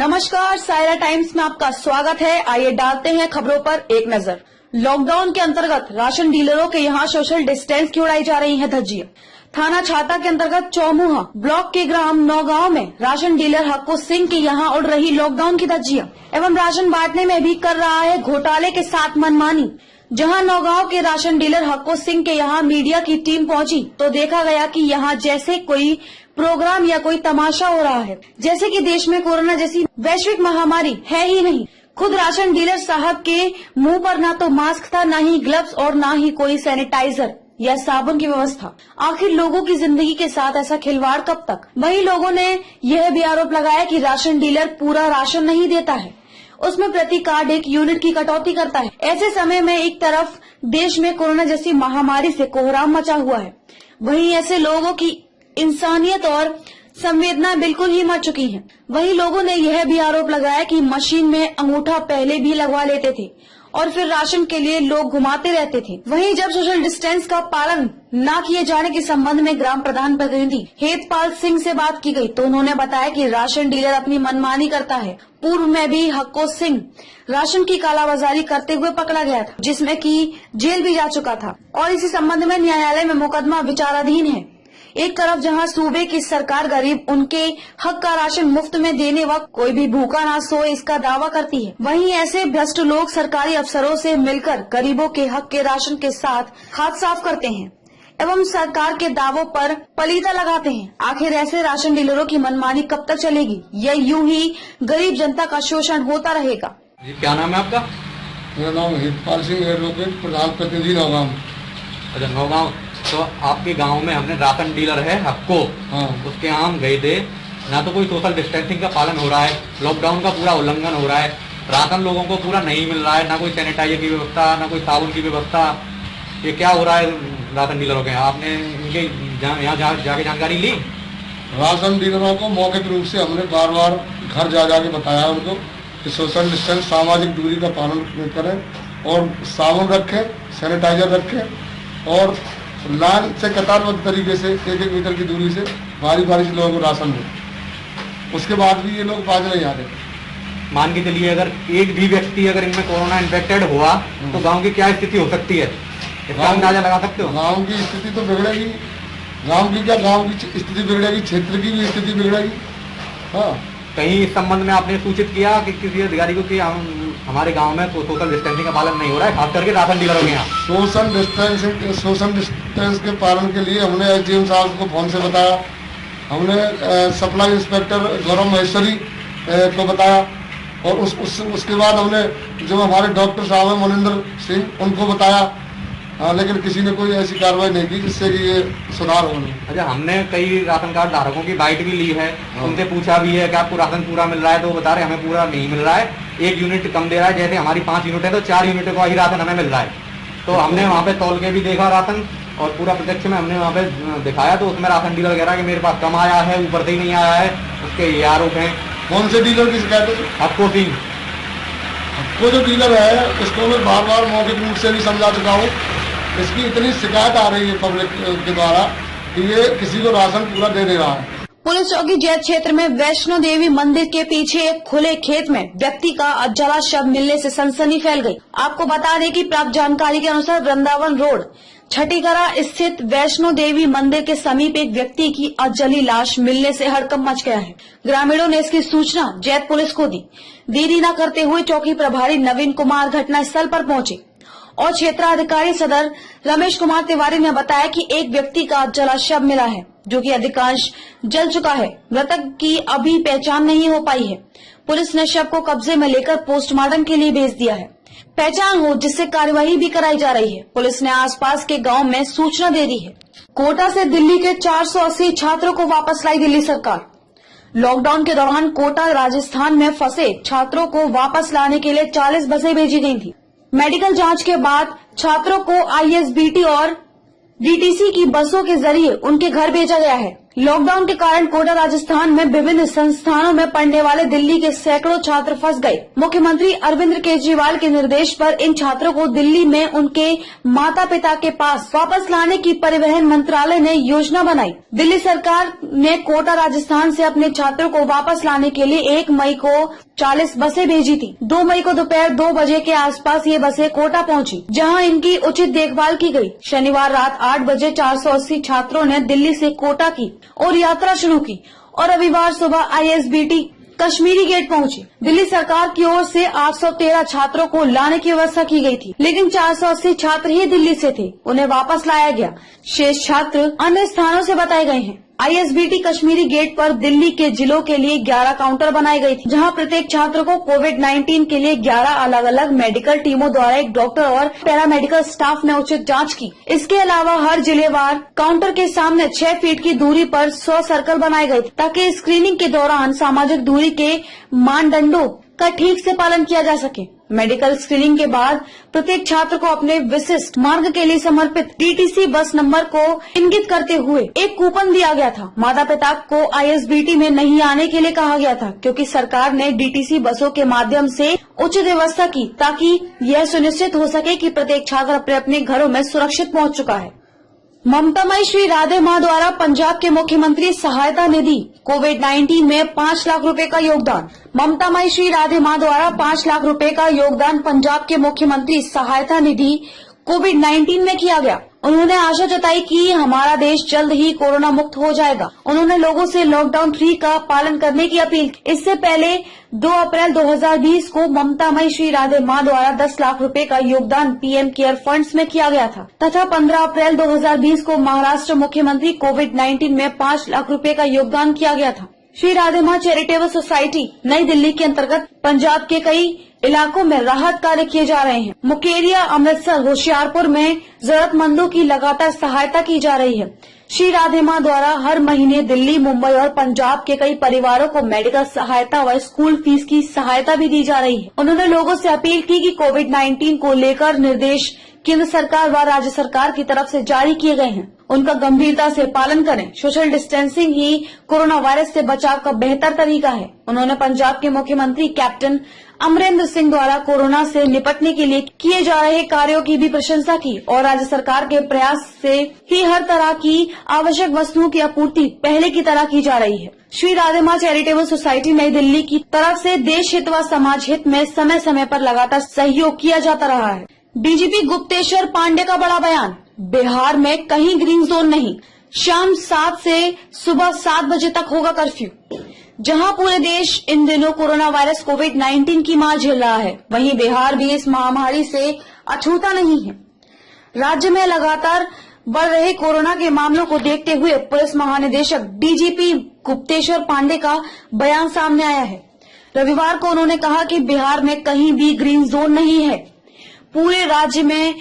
नमस्कार, सायरा टाइम्स में आपका स्वागत है। आइए डालते हैं खबरों पर एक नजर। लॉकडाउन के अंतर्गत राशन डीलरों के यहां सोशल डिस्टेंस की उड़ाई जा रही है धज्जियां। थाना छाता के अंतर्गत चौमुहा ब्लॉक के ग्राम नौगांव में राशन डीलर हक्को सिंह के यहां उड़ रही लॉकडाउन की धज्जियां एवं राशन बांटने में भी कर रहा है घोटाले के साथ मनमानी। जहां नौगांव के राशन डीलर हक्को सिंह के यहां मीडिया की टीम पहुंची तो देखा गया कि यहां जैसे कोई प्रोग्राम या कोई तमाशा हो रहा है, जैसे कि देश में कोरोना जैसी वैश्विक महामारी है ही नहीं। खुद राशन डीलर साहब के मुंह पर ना तो मास्क था, ना ही ग्लव्स और ना ही कोई सैनिटाइजर या साबुन की व्यवस्था। आखिर लोगों की जिंदगी के साथ ऐसा खिलवाड़ कब तक? वहीं लोगों ने यह भी आरोप लगाया कि राशन डीलर पूरा राशन नहीं देता है, उसमें प्रति कार्ड 1 यूनिट की कटौती करता है। ऐसे समय में एक तरफ देश में कोरोना जैसी महामारी से कोहराम मचा हुआ है, वहीं ऐसे लोगों की इंसानियत और संवेदना बिल्कुल ही मर चुकी है। वहीं लोगों ने यह भी आरोप लगाया कि मशीन में अंगूठा पहले भी लगवा लेते थे और फिर राशन के लिए लोग घुमाते रहते थे। वहीं जब सोशल डिस्टेंस का पालन न किए जाने के संबंध में ग्राम प्रधान प्रतिनिधि हेतपाल सिंह से बात की गई तो उन्होंने बताया कि राशन डीलर अपनी मनमानी करता है। पूर्व में भी हक्को सिंह राशन की कालाबाजारी करते हुए पकड़ा गया था, जिसमें कि जेल भी जा चुका था और इसी संबंध में न्यायालय में मुकदमा विचाराधीन है। एक तरफ जहां सूबे की सरकार गरीब उनके हक का राशन मुफ्त में देने वक्त कोई भी भूखा ना सोए इसका दावा करती है, वहीं ऐसे भ्रष्ट लोग सरकारी अफसरों से मिलकर गरीबों के हक के राशन के साथ हाथ साफ करते हैं एवं सरकार के दावों पर पलीता लगाते हैं। आखिर ऐसे राशन डीलरों की मनमानी कब तक चलेगी? यह यूं ही गरीब जनता का शोषण होता रहेगा। जी, क्या नाम है आपका? मेरा नाम हेतपाल सिंह, एडवोकेट, प्रधान प्रतिनिधि नौगांव। अच्छा, नौगांव। तो आपके गांव में हमने राशन डीलर है हक्को, उसके यहाँ हम गए थे। ना तो कोई सोशल डिस्टेंसिंग का पालन हो रहा है, लॉकडाउन का पूरा उल्लंघन हो रहा है, राशन लोगों को पूरा नहीं मिल रहा है, ना कोई सैनिटाइजर की व्यवस्था, ना कोई साबुन की व्यवस्था। ये क्या हो रहा है राशन डीलरों के? आपने इनके यहाँ जाके जानकारी ली? राशन डीलरों को मौखिक रूप से हमने बार बार घर जा जाके बताया उनको कि सोशल डिस्टेंस, सामाजिक दूरी का पालन करें और साबुन रखें, सैनिटाइजर रखें और लाइन से कतारबद्ध तरीके से 1-1 मीटर की दूरी से बारी बारी से लोगों को राशन दें। उसके बाद भी ये लोग बाज नहीं आ रहे। मान के चलिए अगर एक भी व्यक्ति अगर इनमें कोरोना इन्फेक्टेड हुआ तो गांव की क्या स्थिति हो सकती है? इसका अंदाजा लगा सकते हो? गांव की स्थिति तो बिगड़ेगी। गांव की क्या, गांव की स्थिति बिगड़ेगी, क्षेत्र की भी स्थिति बिगड़ेगी। हाँ, कहीं इस संबंध में आपने सूचित किया कि किसी अधिकारी को कि हमारे गांव में सोशल डिस्टेंसिंग का पालन नहीं हो रहा है, खास करके राशन डीलरों के यहाँ? सोशल डिस्टेंस के पालन के लिए हमने एसडीएम साहब को फोन से बताया, हमने सप्लाई इंस्पेक्टर गौरव महेश्वरी को बताया और उसके बाद हमने जो हमारे डॉक्टर साहब हैं मनिंदर सिंह उनको बताया। हाँ, लेकिन किसी ने कोई ऐसी कार्रवाई नहीं की जिससे कि ये सुधार हो। अच्छा, हमने कई राशन कार्ड धारकों की बाइट भी ली है, उनसे पूछा भी है कि आपको राशन पूरा मिल रहा है, तो वो बता रहे हमें पूरा नहीं मिल रहा है, 1 यूनिट कम दे रहा है। जैसे हमारी 5 यूनिट है तो 4 यूनिट का ही राशन हमें मिल रहा है। तो हमने वहाँ पे तौल के भी देखा राशन और पूरा प्रत्यक्ष में हमने वहाँ पे दिखाया तो उसमें राशन डीलर कह रहा है कि मेरे पास कम आया है, ऊपर से ही नहीं आया है। उसके ये आरोप है। कौन से डीलर की शिकायत है? हक्को सिंह। हक्को जो डीलर है इसको मैं बार बार मौखिक रूप से भी समझा चुका हूँ। इसकी इतनी शिकायत आ रही है पब्लिक के द्वारा कि ये किसी को राशन पूरा दे रहा है। पुलिस चौकी जैत क्षेत्र में वैष्णो देवी मंदिर के पीछे एक खुले खेत में व्यक्ति का जला शव मिलने से सनसनी फैल गई। आपको बता दें कि प्राप्त जानकारी के अनुसार वृंदावन रोड छठीगरा स्थित वैष्णो देवी मंदिर के समीप एक व्यक्ति की अजली लाश मिलने से हड़कंप मच गया है। ग्रामीणों ने इसकी सूचना जैत पुलिस को दी। देरी न करते हुए चौकी प्रभारी नवीन कुमार घटना स्थल पर पहुंचे और क्षेत्राधिकारी सदर रमेश कुमार तिवारी ने बताया कि एक व्यक्ति का जला शव मिला है जो कि अधिकांश जल चुका है। मृतक की अभी पहचान नहीं हो पाई है। पुलिस ने शव को कब्जे में लेकर पोस्टमार्टम के लिए भेज दिया है। पहचान हो जिससे कार्यवाही भी कराई जा रही है। पुलिस ने आसपास के गांव में सूचना दे दी है। कोटा से दिल्ली के 480 छात्रों को वापस लाई दिल्ली सरकार। लॉकडाउन के दौरान कोटा राजस्थान में फंसे छात्रों को वापस लाने के लिए 40 बसें भेजी गई थी। मेडिकल जांच के बाद छात्रों को आईएसबीटी और डीटीसी की बसों के जरिए उनके घर भेजा गया है। लॉकडाउन के कारण कोटा राजस्थान में विभिन्न संस्थानों में पढ़ने वाले दिल्ली के सैकड़ों छात्र फंस गए। मुख्यमंत्री अरविंद केजरीवाल के निर्देश पर इन छात्रों को दिल्ली में उनके माता पिता के पास वापस लाने की परिवहन मंत्रालय ने योजना बनाई। दिल्ली सरकार ने कोटा राजस्थान से अपने छात्रों को वापस लाने के लिए 1 मई को 40 बसें भेजी थी। 2 मई को दोपहर 2 बजे के आसपास ये बसें कोटा पहुंची, जहां इनकी उचित देखभाल की गई। शनिवार रात 8 बजे 480 छात्रों ने दिल्ली से कोटा की और यात्रा शुरू की और रविवार सुबह ISBT कश्मीरी गेट पहुंची। दिल्ली सरकार की ओर से 813 छात्रों को लाने की व्यवस्था की गई थी, लेकिन 480 छात्र ही दिल्ली से थे, उन्हें वापस लाया गया। शेष छात्र अन्य स्थानों से बताए गए हैं। ISBT कश्मीरी गेट पर दिल्ली के जिलों के लिए 11 काउंटर बनाए गए थे, जहां प्रत्येक छात्र को कोविड-19 के लिए 11 अलग अलग मेडिकल टीमों द्वारा एक डॉक्टर और पैरामेडिकल स्टाफ ने उचित जांच की। इसके अलावा हर जिलेवार काउंटर के सामने 6 फीट की दूरी पर 100 सर्कल बनाए गए थे, ताकि स्क्रीनिंग के दौरान सामाजिक दूरी के मानदंडों का ठीक से पालन किया जा सके। मेडिकल स्क्रीनिंग के बाद प्रत्येक छात्र को अपने विशिष्ट मार्ग के लिए समर्पित DTC बस नंबर को इंगित करते हुए एक कूपन दिया गया था। माता पिता को ISBT में नहीं आने के लिए कहा गया था, क्योंकि सरकार ने DTC बसों के माध्यम से उचित व्यवस्था की, ताकि यह सुनिश्चित हो सके कि प्रत्येक छात्र अपने अपने घरों में सुरक्षित पहुंच चुका है। ममतामयी श्री राधे मां द्वारा पंजाब के मुख्यमंत्री सहायता निधि कोविड-19 में 5 लाख रुपए का योगदान। ममतामयी श्री राधे मां द्वारा 5 लाख रुपए का योगदान पंजाब के मुख्यमंत्री सहायता निधि कोविड-19 में किया गया। उन्होंने आशा जताई कि हमारा देश जल्द ही कोरोना मुक्त हो जाएगा। उन्होंने लोगों से लॉकडाउन 3 का पालन करने की अपील की। इससे पहले 2 अप्रैल 2020 को ममतामयी श्री राधे मां द्वारा 10 लाख रुपए का योगदान PM केयर फंड्स में किया गया था, तथा 15 अप्रैल 2020 को महाराष्ट्र मुख्यमंत्री कोविड-19 में 5 लाख रुपए का योगदान किया गया था। श्री राधे मां चैरिटेबल सोसाइटी नई दिल्ली के अंतर्गत पंजाब के कई इलाकों में राहत कार्य किए जा रहे हैं। मुकेरिया, अमृतसर, होशियारपुर में जरूरतमंदों की लगातार सहायता की जा रही है। श्री राधे मां द्वारा हर महीने दिल्ली, मुंबई और पंजाब के कई परिवारों को मेडिकल सहायता व स्कूल फीस की सहायता भी दी जा रही है। उन्होंने लोगों से अपील की कि कोविड-19 को लेकर निर्देश केंद्र सरकार व राज्य सरकार की तरफ से जारी किए गए हैं, उनका गंभीरता से पालन करें। सोशल डिस्टेंसिंग ही कोरोना वायरस से बचाव का बेहतर तरीका है। उन्होंने पंजाब के मुख्यमंत्री कैप्टन अमरिंदर सिंह द्वारा कोरोना से निपटने के लिए किए जा रहे कार्यों की भी प्रशंसा की और राज्य सरकार के प्रयास से ही हर तरह की आवश्यक वस्तुओं की आपूर्ति पहले की तरह की जा रही है। श्री राधे मां चैरिटेबल सोसाइटी नई दिल्ली की तरफ से देश हित व समाज हित में समय समय पर लगातार सहयोग किया जाता रहा है। DGP गुप्तेश्वर पांडे का बड़ा बयान, बिहार में कहीं ग्रीन जोन नहीं, शाम 7 से सुबह 7 बजे तक होगा कर्फ्यू। जहां पूरे देश इन दिनों कोरोना वायरस कोविड-19 की मार झेल रहा है, वहीं बिहार भी इस महामारी से अछूता नहीं है। राज्य में लगातार बढ़ रहे कोरोना के मामलों को देखते हुए पुलिस महानिदेशक DGP गुप्तेश्वर पांडे का बयान सामने आया है। रविवार को उन्होंने कहा कि बिहार में कहीं भी ग्रीन जोन नहीं है, पूरे राज्य में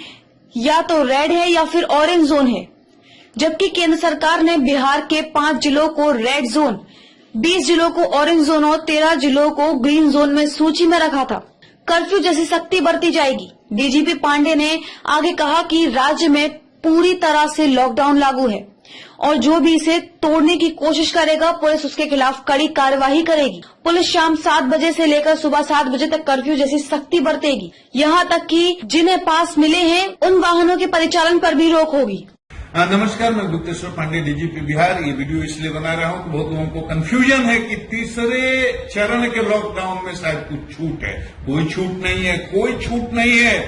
या तो रेड है या फिर ऑरेंज जोन है। जबकि केंद्र सरकार ने बिहार के 5 जिलों को रेड जोन, 20 जिलों को ऑरेंज जोन और 13 जिलों को ग्रीन जोन में सूची में रखा था। कर्फ्यू जैसी सख्ती बरती जाएगी। DGP पांडे ने आगे कहा कि राज्य में पूरी तरह से लॉकडाउन लागू है और जो भी इसे तोड़ने की कोशिश करेगा, पुलिस उसके खिलाफ कड़ी कार्यवाही करेगी। पुलिस शाम 7 बजे से लेकर सुबह 7 बजे तक कर्फ्यू जैसी सख्ती बरतेगी। यहाँ तक कि जिन्हें पास मिले हैं उन वाहनों के परिचालन पर भी रोक होगी। नमस्कार, मैं गुप्तेश्वर पांडे, DGP बिहार। ये वीडियो इसलिए बना रहा हूं कि बहुत लोगों को कंफ्यूजन है कि तीसरे चरण के लॉकडाउन में शायद कुछ छूट है। कोई छूट नहीं है, कोई छूट नहीं है।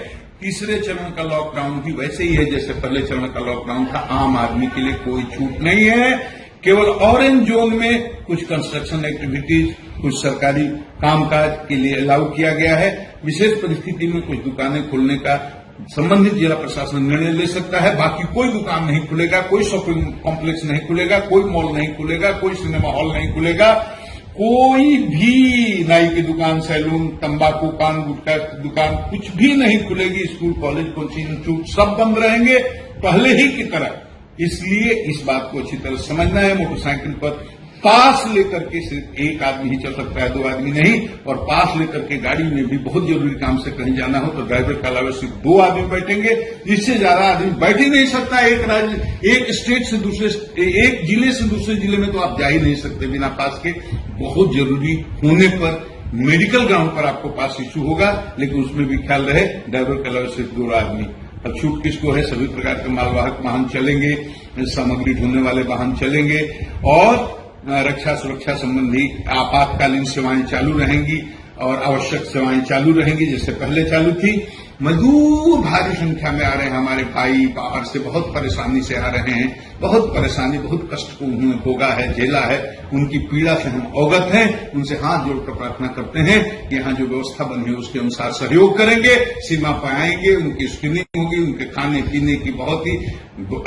तीसरे चरण का लॉकडाउन भी वैसे ही है जैसे पहले चरण का लॉकडाउन था। आम आदमी के लिए कोई छूट नहीं है। केवल ऑरेंज जोन में कुछ कंस्ट्रक्शन एक्टिविटीज, कुछ सरकारी कामकाज के लिए अलाउ किया गया है। विशेष परिस्थिति में कुछ दुकानें खोलने का संबंधित जिला प्रशासन निर्णय ले सकता है। बाकी कोई दुकान नहीं खुलेगा, कोई शॉपिंग कॉम्प्लेक्स नहीं खुलेगा, कोई मॉल नहीं खुलेगा, कोई सिनेमा हॉल नहीं खुलेगा, कोई भी नाई की दुकान, सैलून, तंबाकू, पान गुटखा की दुकान कुछ भी नहीं खुलेगी। स्कूल, कॉलेज, कोचिंग इंस्टीट्यूट सब बंद रहेंगे पहले ही की तरह। इसलिए इस बात को अच्छी तरह समझना है। मोटरसाइकिल पर पास लेकर के सिर्फ एक आदमी ही चल सकता है, 2 आदमी नहीं। और पास लेकर के गाड़ी में भी बहुत जरूरी काम से कहीं जाना हो तो ड्राइवर के अलावा सिर्फ 2 आदमी बैठेंगे, इससे ज्यादा आदमी बैठ ही नहीं सकता। एक स्टेट से दूसरे, एक जिले से दूसरे जिले में तो आप जा ही नहीं सकते बिना पास के। बहुत जरूरी होने पर मेडिकल ग्राउंड पर आपको पास इश्यू होगा, लेकिन उसमें भी ख्याल रहे ड्राइवर के अलावा सिर्फ 2 आदमी। अब छूट किसको है? सभी प्रकार के मालवाहक वाहन चलेंगे, सामग्री ढोने वाले वाहन चलेंगे और रक्षा सुरक्षा संबंधी आपातकालीन सेवाएं चालू रहेंगी और आवश्यक सेवाएं चालू रहेंगी जैसे पहले चालू थी। मजदूर भारी संख्या में आ रहे हैं, हमारे भाई बाहर से बहुत परेशानी से आ रहे हैं, बहुत परेशानी, बहुत कष्ट को उन्होंने भोगा है, झेला है, उनकी पीड़ा से हम अवगत हैं। उनसे हाथ जोड़कर प्रार्थना करते हैं कि यहाँ जो व्यवस्था बनी है उसके अनुसार सहयोग करेंगे, सीमा पर आएंगे, उनकी स्क्रीनिंग होगी, उनके खाने पीने की बहुत ही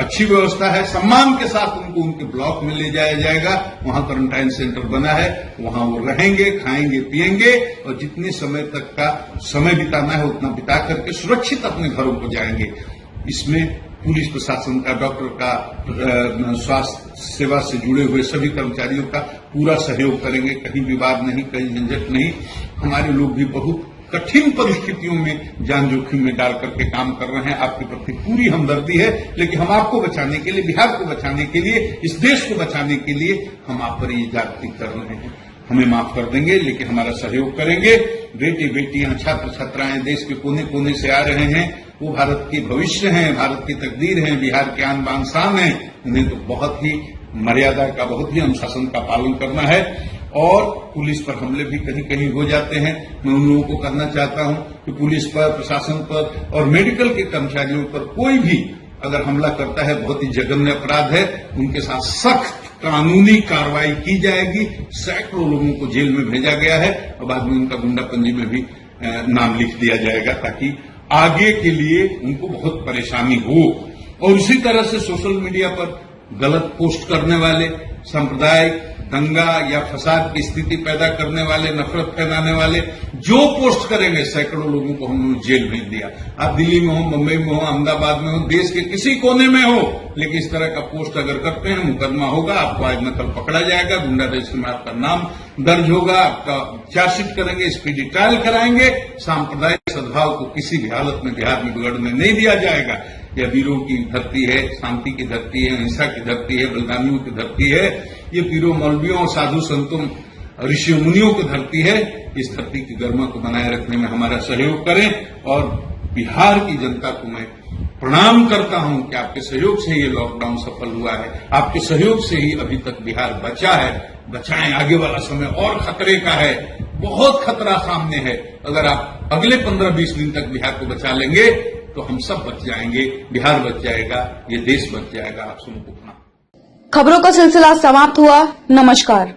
अच्छी व्यवस्था है। सम्मान के साथ उनको उनके ब्लॉक में ले जाया जाएगा, वहां क्वारंटाइन सेंटर बना है, वहां वो रहेंगे, खाएंगे, पिएंगे और जितने समय तक का समय बिताना है उतना बिता करके सुरक्षित अपने घरों को जाएंगे। इसमें पुलिस प्रशासन का, डॉक्टर का, स्वास्थ्य सेवा से जुड़े हुए सभी कर्मचारियों का पूरा सहयोग करेंगे। कहीं विवाद नहीं, कहीं झंझट नहीं। हमारे लोग भी बहुत कठिन परिस्थितियों में जान जोखिम में डाल करके काम कर रहे हैं। आपके प्रति पूरी हमदर्दी है, लेकिन हम आपको बचाने के लिए, बिहार को बचाने के लिए, इस देश को बचाने के लिए हम आप पर ये जागृति कर रहे हैं। हमें माफ कर देंगे लेकिन हमारा सहयोग करेंगे। बेटे बेटियां, छात्र छात्राएं देश के कोने कोने से आ रहे हैं, वो भारत के भविष्य हैं, भारत की तकदीर हैं, बिहार के आन बान शान हैं। उन्हें तो बहुत ही मर्यादा का, बहुत ही अनुशासन का पालन करना है। और पुलिस पर हमले भी कहीं कहीं हो जाते हैं। मैं उन लोगों को कहना चाहता हूं कि पुलिस पर, प्रशासन पर और मेडिकल के कर्मचारियों पर कोई भी अगर हमला करता है बहुत ही जघन्य अपराध है। उनके साथ सख्त कानूनी कार्रवाई की जाएगी। सैकड़ों लोगों को जेल में भेजा गया है और बाद में उनका गुंडा पंजी में भी नाम लिख दिया जाएगा ताकि आगे के लिए उनको बहुत परेशानी हो। और इसी तरह से सोशल मीडिया पर गलत पोस्ट करने वाले, सांप्रदायिक दंगा या फसाद की स्थिति पैदा करने वाले, नफरत फैलाने वाले जो पोस्ट करेंगे, सैकड़ों लोगों को हमने जेल भेज दिया। आप दिल्ली में हो, मुंबई में हो, अहमदाबाद में हो, देश के किसी कोने में हो, लेकिन इस तरह का पोस्ट अगर करते हैं मुकदमा होगा, आपको आज न कल पकड़ा जाएगा, गुंडा रजिस्टर में आपका नाम दर्ज होगा, आपका चार्जशीट करेंगे, स्पीडी ट्रायल कराएंगे। सांप्रदायिक सद्भाव को किसी भी हालत में बिहार में बिगड़ने नहीं दिया जाएगा। यह वीरों की धरती है, शांति की धरती है, अहिंसा की धरती है, बलिदानियों की धरती है। ये पीरों मौलवियों और साधु संतों, ऋषियों मुनियों की धरती है। इस धरती की गरिमा को बनाए रखने में हमारा सहयोग करें। और बिहार की जनता को मैं प्रणाम करता हूं कि आपके सहयोग से ये लॉकडाउन सफल हुआ है, आपके सहयोग से ही अभी तक बिहार बचा है। बचाएं, आगे वाला समय और खतरे का है, बहुत खतरा सामने है। अगर आप अगले 15-20 दिन तक बिहार को बचा लेंगे तो हम सब बच जाएंगे, बिहार बच जाएगा, ये देश बच जाएगा। आप सबको प्रणाम। खबरों का सिलसिला समाप्त हुआ। नमस्कार।